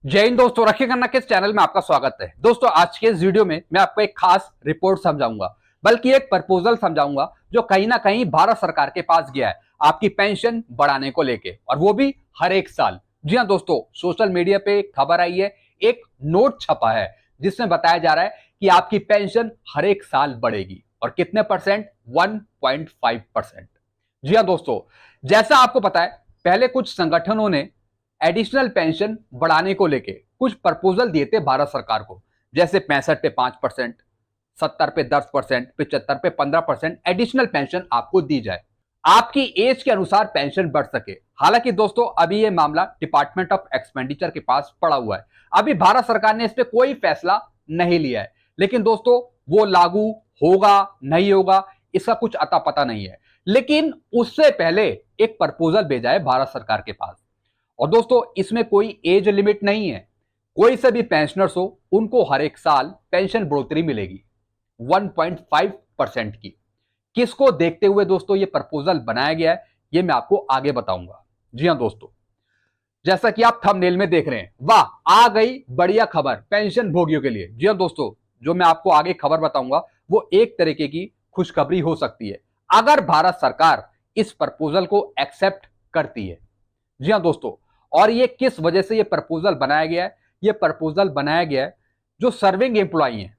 जय हिंद दोस्तों, रखिए खन्ना के इस चैनल में आपका स्वागत है। दोस्तों, आज के इस वीडियो में मैं आपको एक खास रिपोर्ट समझाऊंगा, बल्कि एक प्रपोजल समझाऊंगा जो कहीं ना कहीं भारत सरकार के पास गया है आपकी पेंशन बढ़ाने को लेके, और वो भी हर एक साल। जी हाँ दोस्तों, सोशल मीडिया पे एक खबर आई है, एक नोट छपा है जिसमें बताया जा रहा है कि आपकी पेंशन हर एक साल बढ़ेगी। और कितने परसेंट? 1.5%। जी हाँ दोस्तों, जैसा आपको पता है, पहले कुछ संगठनों ने एडिशनल पेंशन बढ़ाने को लेके कुछ प्रपोजल दिए थे भारत सरकार को, जैसे 65 पे 5%, 70 पे 10%, 75 पे 15% एडिशनल पेंशन आपको दी जाए, आपकी एज के अनुसार पेंशन बढ़ सके। हालांकि दोस्तों, अभी यह मामला डिपार्टमेंट ऑफ एक्सपेंडिचर के पास पड़ा हुआ है। अभी भारत सरकार ने इस पर कोई फैसला नहीं लिया है, लेकिन दोस्तों वो लागू होगा नहीं होगा इसका कुछ अता पता नहीं है। लेकिन उससे पहले एक प्रपोजल भेजा है भारत सरकार के पास, और दोस्तों इसमें कोई एज लिमिट नहीं है। कोई से भी पेंशनर्स हो, उनको हर एक साल पेंशन बढ़ोतरी मिलेगी 1.5% की। किसको देखते हुए दोस्तों ये प्रपोजल बनाया गया है, ये मैं आपको आगे बताऊंगा। जी हां दोस्तों, जैसा कि आप थंबनेल में देख रहे हैं, वाह आ गई बढ़िया खबर पेंशन भोगियों के लिए। जी हां दोस्तों, जो मैं आपको आगे खबर बताऊंगा वो एक तरीके की खुशखबरी हो सकती है अगर भारत सरकार इस प्रपोजल को एक्सेप्ट करती है। जी हां दोस्तों, और ये किस वजह से ये प्रपोजल बनाया गया है? ये प्रपोजल बनाया गया है जो सर्विंग एम्प्लॉई हैं,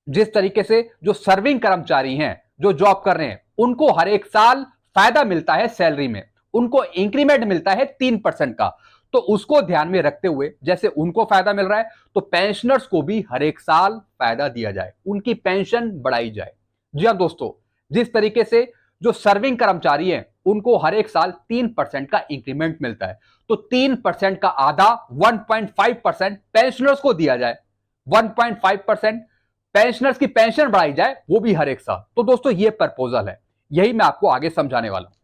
जिस तरीके से जो सर्विंग कर्मचारी हैं जो जॉब कर रहे हैं, उनको हर एक साल फायदा मिलता है सैलरी में, उनको इंक्रीमेंट मिलता है 3% का। तो उसको ध्यान में रखते हुए जैसे उनको फायदा मिल रहा है, तो पेंशनर्स को भी हर एक साल फायदा दिया जाए, उनकी पेंशन बढ़ाई जाए। जी हां दोस्तों, जिस तरीके से जो सर्विंग कर्मचारी हैं उनको हर एक साल 3% का इंक्रीमेंट मिलता है, तो 3% का आधा 1.5% पेंशनर्स को दिया जाए, 1.5% पेंशनर्स की पेंशन बढ़ाई जाए, वो भी हर एक साल। तो दोस्तों ये प्रपोजल है, यही मैं आपको आगे समझाने वाला हूं।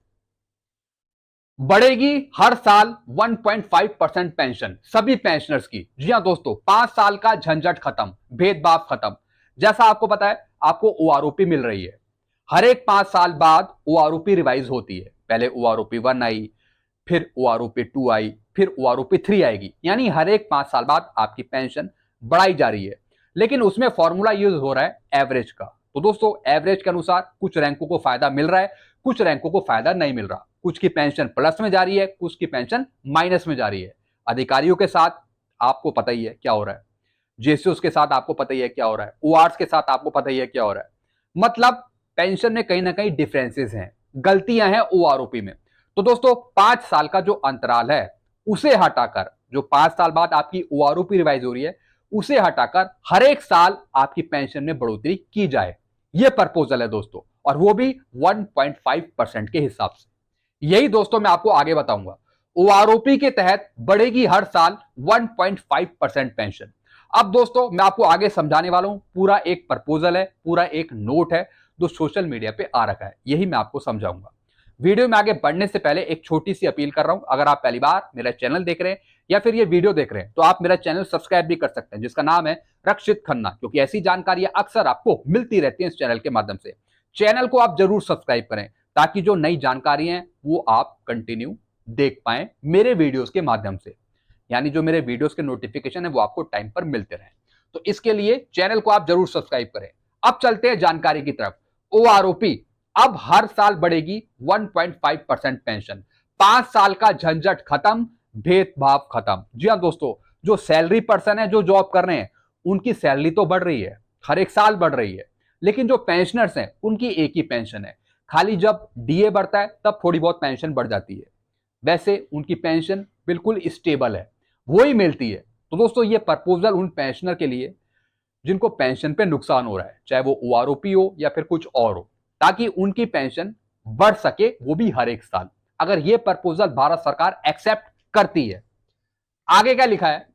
बढ़ेगी हर साल 1.5% पेंशन सभी पेंशनर्स की। जी हां दोस्तों, 5 साल का झंझट खत्म, भेदभाव खत्म। जैसा आपको पता है, आपको ओआरओपी मिल रही है, हर एक 5 साल बाद ओआरओपी रिवाइज होती है। पहले ओआरओपी 1 आई, फिर ओआरओपी 2 आई, फिर ओआरओपी 3 आएगी, यानी हर एक 5 साल बाद आपकी पेंशन बढ़ाई जा रही है। लेकिन उसमें फॉर्मूला यूज हो रहा है एवरेज का। तो दोस्तों एवरेज के अनुसार कुछ रैंकों को फायदा मिल रहा है, कुछ रैंकों को फायदा नहीं मिल रहा। कुछ की पेंशन प्लस में जा रही है, कुछ की पेंशन माइनस में जा रही है। अधिकारियों के साथ आपको पता ही है क्या हो रहा है, जेसीओस के साथ आपको पता ही है क्या हो रहा है, ओआरस के साथ आपको पता ही है क्या हो रहा है। मतलब पेंशन में कहीं ना कहीं डिफरेंसेस हैं, गलतियां हैं ओआरओपी में। तो दोस्तों 5 साल का जो अंतराल है उसे हटाकर, जो 5 साल बाद आपकी ओआरओपी रिवाइज हो रही है, उसे हटाकर हर एक साल आपकी पेंशन में बढ़ोतरी की जाए, यह प्रपोजल है दोस्तों, और वो भी 1.5% के हिसाब से। यही दोस्तों मैं आपको आगे बताऊंगा। ओआरओपी के तहत बढ़ेगी हर साल 1.5% पेंशन। अब दोस्तों मैं आपको आगे समझाने वाला हूं, पूरा एक प्रपोजल है, पूरा एक नोट है जो सोशल मीडिया पे आ रखा है, यही मैं आपको समझाऊंगा। वीडियो में आगे बढ़ने से पहले एक छोटी सी अपील कर रहा हूं, अगर आप पहली बार मेरा चैनल देख रहे हैं या फिर ये वीडियो देख रहे हैं, तो आप मेरा चैनल सब्सक्राइब भी कर सकते हैं, जिसका नाम है रक्षित खन्ना, क्योंकि ऐसी जानकारियां अक्सर आपको मिलती रहती है इस चैनल के माध्यम से। चैनल को आप जरूर सब्सक्राइब करें, ताकि जो नई जानकारी है वो आप कंटिन्यू देख पाए मेरे वीडियोस के माध्यम से, यानी जो मेरे वीडियोस के नोटिफिकेशन है वो आपको टाइम पर मिलते रहे। तो इसके लिए चैनल को आप जरूर सब्सक्राइब करें। अब चलते हैं जानकारी की तरफ। ओआरओपी अब हर साल बढ़ेगी 1.5% पेंशन। 5 साल का झंझट खत्म, भेदभाव खत्म। जी हां दोस्तों, जो सैलरी पर्सन है जो जॉब कर रहे हैं, उनकी सैलरी तो बढ़ रही है, हर एक साल बढ़ रही है, लेकिन जो पेंशनर्स हैं उनकी एक ही पेंशन है। खाली जब डीए बढ़ता है तब थोड़ी बहुत पेंशन बढ़ जाती है, वैसे उनकी पेंशन बिल्कुल स्टेबल है, वो ही मिलती है। तो दोस्तों ये प्रपोजल उन पेंशनर के लिए जिनको पेंशन पे नुकसान हो रहा है, चाहे वो ओआरओपी हो या फिर कुछ और हो, ताकि उनकी पेंशन बढ़ सके, वो भी हर एक साल, अगर ये प्रपोजल भारत सरकार एक्सेप्ट करती है। आगे क्या लिखा है?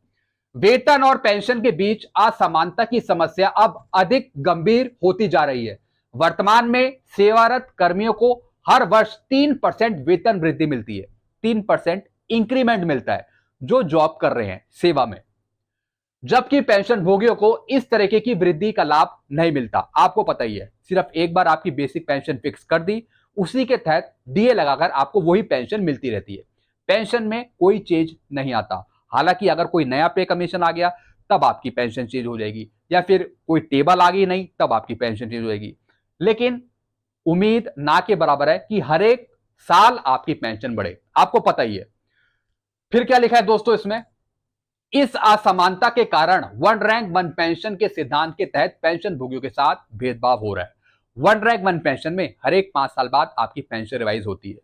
वेतन और पेंशन के बीच असमानता की समस्या अब अधिक गंभीर होती जा रही है। वर्तमान में सेवारत कर्मियों को हर वर्ष 3% वेतन वृद्धि मिलती है, 3% इंक्रीमेंट मिलता है जो जॉब कर रहे हैं सेवा में, जबकि पेंशन भोगियों को इस तरीके की वृद्धि का लाभ नहीं मिलता। आपको पता ही है, सिर्फ एक बार आपकी बेसिक पेंशन फिक्स कर दी, उसी के तहत डीए लगाकर आपको वही पेंशन मिलती रहती है। पेंशन में कोई चेंज नहीं आता, हालांकि अगर कोई नया पे कमीशन आ गया तब आपकी पेंशन चेंज हो जाएगी, या फिर कोई टेबल आ गई नहीं तब आपकी पेंशन चेंज हो जाएगी। लेकिन उम्मीद ना के बराबर है कि हर एक साल आपकी पेंशन बढ़े, आपको पता ही है। फिर क्या लिखा है दोस्तों इसमें, इस असमानता के कारण वन रैंक वन पेंशन के सिद्धांत के तहत पेंशन भोगियों के साथ भेदभाव हो रहा है। वन रैंक वन पेंशन में हर एक 5 साल बाद आपकी पेंशन रिवाइज होती है,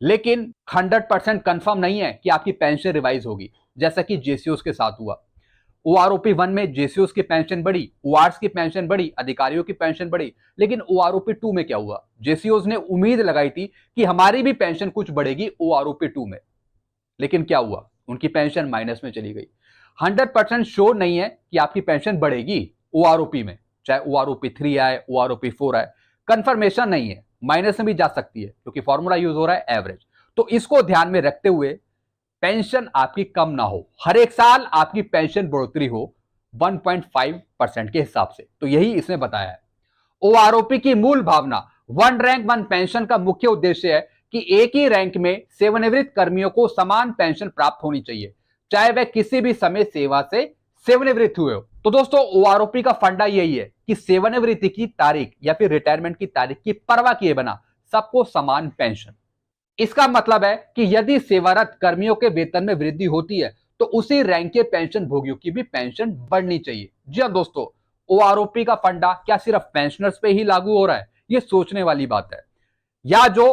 लेकिन 100% कंफर्म नहीं है कि आपकी पेंशन रिवाइज होगी, जैसा कि जेसीओस के साथ हुआ। ओआरओपी 1 में जेसीओस की पेंशन बढ़ी, ओआरस की पेंशन बढ़ी, अधिकारियों की पेंशन बढ़ी, लेकिन ओआरओपी 2 में क्या हुआ, जेसीओस ने उम्मीद लगाई थी कि हमारी भी पेंशन कुछ बढ़ेगी ओआरओपी 2 में, लेकिन क्या हुआ, उनकी पेंशन माइनस में चली गई। 100% श्योर नहीं है कि आपकी पेंशन बढ़ेगी ओआरओपी में, चाहे ओआरओपी 3 आए, ओआरओपी 4 आए, कंफर्मेशन नहीं है, माइनस में भी जा सकती है क्योंकि फॉर्मूला यूज हो रहा है एवरेज। तो इसको ध्यान में रखते हुए पेंशन आपकी कम ना हो, हर एक साल आपकी पेंशन बढ़ोतरी हो 1.5% के हिसाब से, तो यही इसने बताया है। ओआरओपी की मूल भावना वन रैंक वन पेंशन का मुख्य उद्देश्य है कि एक ही रैंक में सेवानिवृत्त कर्मियों को समान पेंशन प्राप्त होनी चाहिए, चाहे वह किसी भी समय सेवा से सेवानिवृत्त हुए हो। तो दोस्तों ओआरओपी का फंडा यही है कि सेवानिवृत्ति की तारीख या फिर रिटायरमेंट की तारीख की परवाह किए बिना सबको समान पेंशन। इसका मतलब है कि यदि सेवारत कर्मियों के वेतन में वृद्धि होती है तो उसी रैंक के पेंशन भोगियों की भी पेंशन बढ़नी चाहिए। जी हां दोस्तों, ओआरओपी का फंडा क्या सिर्फ पेंशनर्स पे ही लागू हो रहा है, ये सोचने वाली बात है। या जो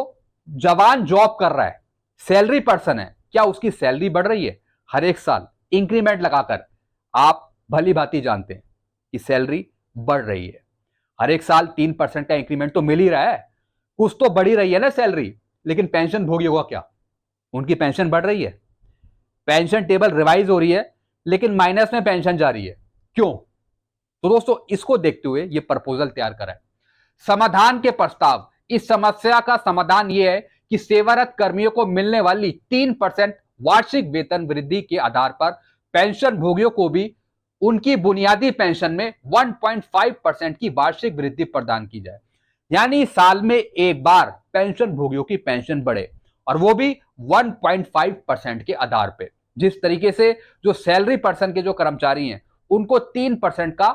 जवान जॉब कर रहा है, सैलरी पर्सन है, क्या उसकी सैलरी बढ़ रही है हर एक साल इंक्रीमेंट लगाकर? आप भली भांति जानते हैं कि सैलरी बढ़ रही है, हर एक साल 3% का इंक्रीमेंट तो मिल ही रहा है, कुछ तो बढ़ी रही है ना सैलरी। लेकिन पेंशन भोगी होगा क्या, उनकी पेंशन बढ़ रही है, पेंशन टेबल रिवाइज हो रही है, लेकिन माइनस में पेंशन जा रही है, क्यों? तो दोस्तों इसको देखते हुए यह प्रपोजल तैयार करा है। समाधान के प्रस्ताव, इस समस्या का समाधान यह है कि सेवारत कर्मियों को मिलने वाली 3% वार्षिक वेतन वृद्धि के आधार पर पेंशन भोगियों को भी उनकी बुनियादी पेंशन में 1.5% की वार्षिक वृद्धि प्रदान की जाए, यानी साल में एक बार पेंशन भोगियों की पेंशन बढ़े, और वो भी 1.5% के आधार पे। जिस तरीके से जो सैलरी पर्सन के जो कर्मचारी हैं उनको 3% का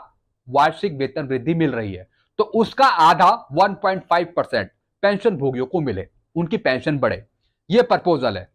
वार्षिक वेतन वृद्धि मिल रही है, तो उसका आधा 1.5% पेंशन भोगियों को मिले, उनकी पेंशन बढ़े, यह प्रपोजल है।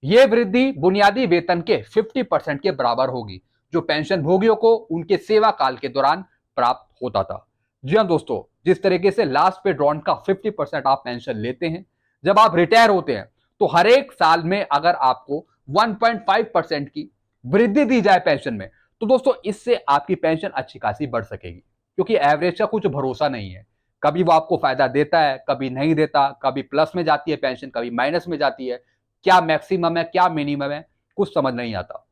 यह वृद्धि बुनियादी वेतन के 50% के बराबर होगी, जो पेंशन भोगियों को उनके सेवा काल के दौरान प्राप्त होता था। जी हां दोस्तों, जिस तरीके से लास्ट पे ड्रॉन का 50% आप पेंशन लेते हैं, जब आप रिटायर होते हैं तो हर एक साल में अगर आपको 1.5% की वृद्धि दी जाए पेंशन में, तो दोस्तों इससे आपकी पेंशन अच्छी खासी बढ़ सकेगी, क्योंकि एवरेज का कुछ भरोसा नहीं है, कभी वो आपको फायदा देता है, कभी नहीं देता, कभी प्लस में जाती है पेंशन, कभी माइनस में जाती है, क्या मैक्सिमम है क्या मिनिमम है कुछ समझ नहीं आता।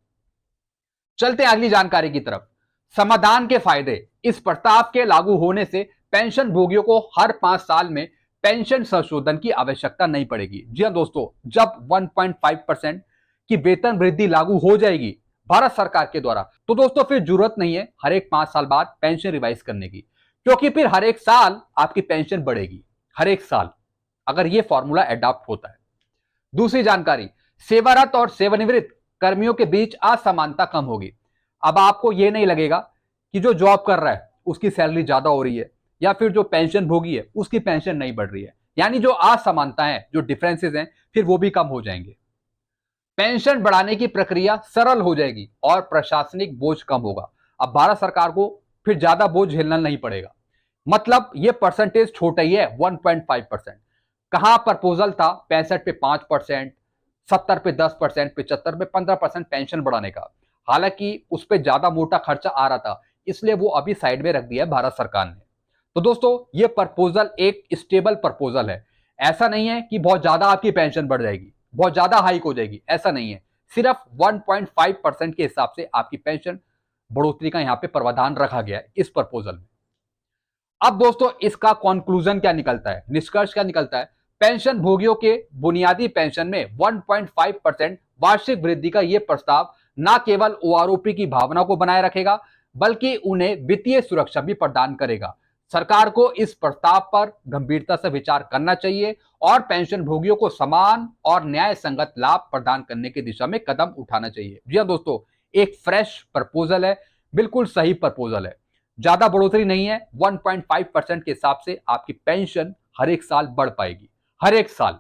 चलते हैं अगली जानकारी की तरफ। समाधान के फायदे, इस प्रस्ताव के लागू होने से पेंशन भोगियों को हर 5 साल में पेंशन संशोधन की आवश्यकता नहीं पड़ेगी। जी हां दोस्तों, जब 1.5% की वेतन वृद्धि लागू हो जाएगी भारत सरकार के द्वारा, तो दोस्तों फिर जरूरत नहीं है हर एक 5 साल बाद पेंशन रिवाइज करने की, क्योंकि फिर हर एक साल आपकी पेंशन बढ़ेगी, हर एक साल, अगर यह फॉर्मूला एडॉप्ट होता है। दूसरी जानकारी, सेवारत और सेवानिवृत्त कर्मियों के बीच असमानता कम होगी। अब आपको यह नहीं लगेगा कि जो जॉब कर रहा है उसकी सैलरी ज्यादा हो रही है, या फिर जो पेंशन भोगी है उसकी पेंशन नहीं बढ़ रही है, यानी जो असमानता है, जो डिफरेंसेस हैं, फिर वो भी कम हो जाएंगे। पेंशन बढ़ाने की प्रक्रिया सरल हो जाएगी और प्रशासनिक बोझ कम होगा। अब भारत सरकार को फिर ज्यादा बोझ झेलना नहीं पड़ेगा, मतलब ये परसेंटेज छोटा ही है 1.5%। कहां प्रपोजल था 65 पे 5%, 70 पे 10%, 75 पे 15% पेंशन बढ़ाने का, हालांकि उस पर ज्यादा मोटा खर्चा आ रहा था, इसलिए वो अभी साइड में रख दिया है भारत सरकार ने। तो दोस्तों ये प्रपोजल एक स्टेबल प्रपोजल है, ऐसा नहीं है कि बहुत ज्यादा आपकी पेंशन बढ़ जाएगी, बहुत ज्यादा हाइक हो जाएगी, ऐसा नहीं है, सिर्फ 1.5% के हिसाब से आपकी पेंशन बढ़ोतरी का यहां पे प्रावधान रखा गया है इस प्रपोजल में। अब दोस्तों इसका कंक्लूजन क्या निकलता है, निष्कर्ष क्या निकलता है? पेंशन भोगियों के बुनियादी पेंशन में 1.5% वार्षिक वृद्धि का यह प्रस्ताव न केवल ओआरओपी की भावना को बनाए रखेगा, बल्कि उन्हें वित्तीय सुरक्षा भी प्रदान करेगा। सरकार को इस प्रस्ताव पर गंभीरता से विचार करना चाहिए और पेंशन भोगियों को समान और न्याय संगत लाभ प्रदान करने की दिशा में कदम उठाना चाहिए। जी हाँ दोस्तों, एक फ्रेश प्रपोजल है, बिल्कुल सही प्रपोजल है, ज्यादा बढ़ोतरी नहीं है। 1.5% के हिसाब से आपकी पेंशन हर एक साल बढ़ पाएगी, हर एक साल,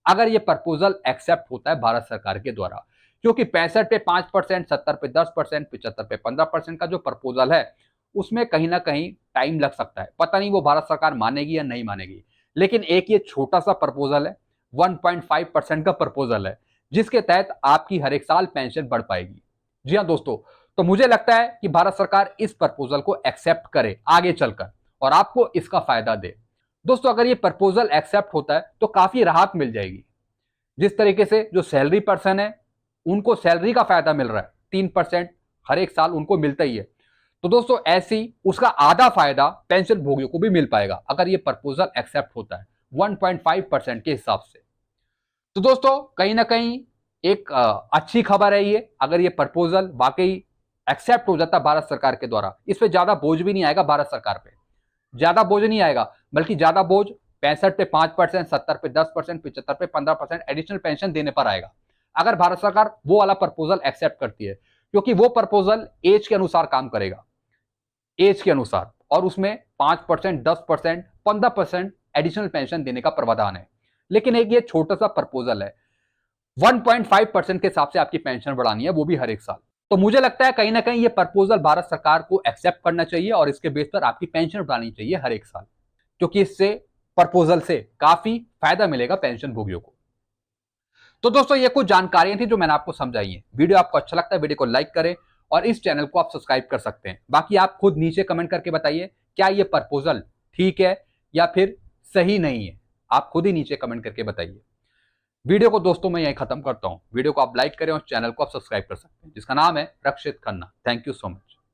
अगर ये प्रपोजल एक्सेप्ट होता है भारत सरकार के द्वारा। क्योंकि 65 पे 5%, 70 पे 10%, 75 पे 15% का जो प्रपोजल है उसमें कहीं ना कहीं टाइम लग सकता है। पता नहीं वो भारत सरकार मानेगी या नहीं मानेगी, लेकिन एक ये छोटा सा प्रपोजल है, 1.5% का प्रपोजल है, जिसके तहत आपकी हर एक साल पेंशन बढ़ पाएगी। जी हाँ दोस्तों, तो मुझे लगता है कि भारत सरकार इस प्रपोजल को एक्सेप्ट करे आगे चलकर और आपको इसका फायदा दे। दोस्तों, अगर ये प्रपोजल एक्सेप्ट होता है तो काफी राहत मिल जाएगी। जिस तरीके से जो सैलरी पर्सन है उनको सैलरी का फायदा मिल रहा है, 3% हर एक साल उनको मिलता ही है, तो दोस्तों ऐसी उसका आधा फायदा पेंशन भोगियों को भी मिल पाएगा अगर ये प्रपोजल एक्सेप्ट होता है 1.5% के हिसाब से। तो दोस्तों कहीं ना कहीं एक अच्छी खबर है ये, अगर ये प्रपोजल वाकई एक्सेप्ट हो जाता भारत सरकार के द्वारा। इस पे ज्यादा बोझ भी नहीं आएगा भारत सरकार पे, ज्यादा बोझ नहीं आएगा, बल्कि ज्यादा बोझ 65 पे 5%, 70 पे 10%, 75 पे 15% एडिशनल पेंशन देने पर आएगा अगर भारत सरकार वो वाला प्रपोजल एक्सेप्ट करती है। क्योंकि वो प्रपोजल एज के अनुसार काम करेगा, एज के अनुसार, और उसमें 5%, 10%, 15% एडिशनल पेंशन देने का प्रावधान है। लेकिन एक ये छोटा सा प्रपोजल है, 1.5% के हिसाब से आपकी पेंशन बढ़ानी है, वो भी हर एक साल। तो मुझे लगता है कहीं ना कहीं ये प्रपोजल भारत सरकार को एक्सेप्ट करना चाहिए और इसके बेस पर आपकी पेंशन बढ़ानी चाहिए हर एक साल, क्योंकि इससे प्रपोजल से काफी फायदा मिलेगा पेंशन भोगियों को। तो दोस्तों ये कुछ जानकारियां थी जो मैंने आपको समझाई है। वीडियो आपको अच्छा लगता है वीडियो को लाइक करें और इस चैनल को आप सब्सक्राइब कर सकते हैं। बाकी आप खुद नीचे कमेंट करके बताइए क्या ये प्रपोजल ठीक है या फिर सही नहीं है, आप खुद ही नीचे कमेंट करके बताइए। वीडियो को दोस्तों मैं यहीं खत्म करता हूं। वीडियो को आप लाइक करें और चैनल को आप सब्सक्राइब कर सकते हैं, जिसका नाम है Rakshit Khanna. Thank you so much.